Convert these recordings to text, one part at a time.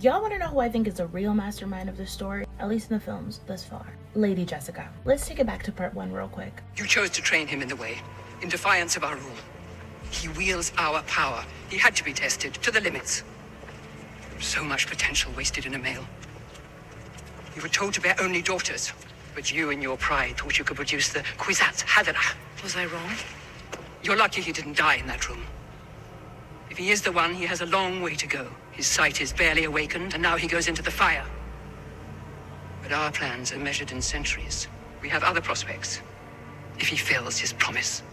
Y'all want to know who I think is the real mastermind of this story, at least in the films thus far? Lady Jessica. Let's take it back to part 1 real quick. You chose to train him in the way, in defiance of our rule. He wields our power. He had to be tested to the limits. So much potential wasted in a male. You were told to bear only daughters, but you in your pride thought you could produce the Kwisatz Haderach. Was I wrong? You're lucky he didn't die in that room. If he is the one, he has a long way to go. His sight is barely awakened, and now he goes into the fire. But our plans are measured in centuries. We have other prospects, if he fails his promise.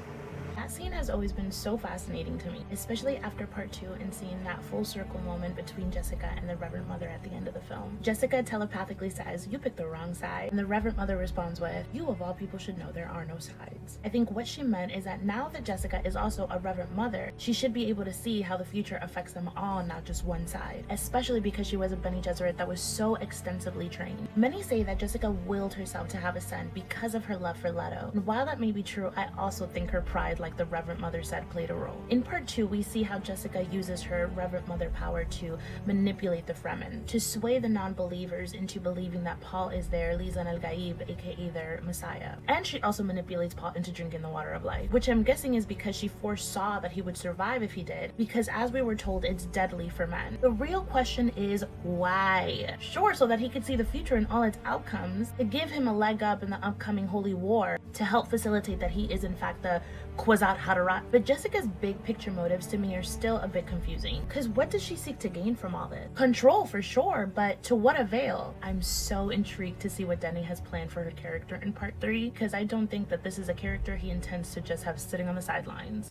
That scene has always been so fascinating to me, especially after part 2 and seeing that full circle moment between Jessica and the Reverend Mother at the end of the film. Jessica telepathically says, "You picked the wrong side," and the Reverend Mother responds with, "You of all people should know there are no sides." I think what she meant is that now that Jessica is also a Reverend Mother, she should be able to see how the future affects them all, not just one side, especially because she was a Bene Gesserit that was so extensively trained. Many say that Jessica willed herself to have a son because of her love for Leto, and while that may be true, I also think her pride, like the Reverend Mother said, played a role. In part 2, we see how Jessica uses her Reverend Mother power to manipulate the Fremen, to sway the non-believers into believing that Paul is their Lisan al-Gaib, aka their Messiah. And she also manipulates Paul into drinking the water of life, which I'm guessing is because she foresaw that he would survive if he did, because as we were told, it's deadly for men. The real question is why? Sure, so that he could see the future and all its outcomes, to give him a leg up in the upcoming holy war, to help facilitate that he is in fact the Kwisatz Haderach. But Jessica's big picture motives to me are still a bit confusing, because what does she seek to gain from all this? Control for sure, but to what avail? I'm so intrigued to see what Denny has planned for her character in part 3, because I don't think that this is a character he intends to just have sitting on the sidelines.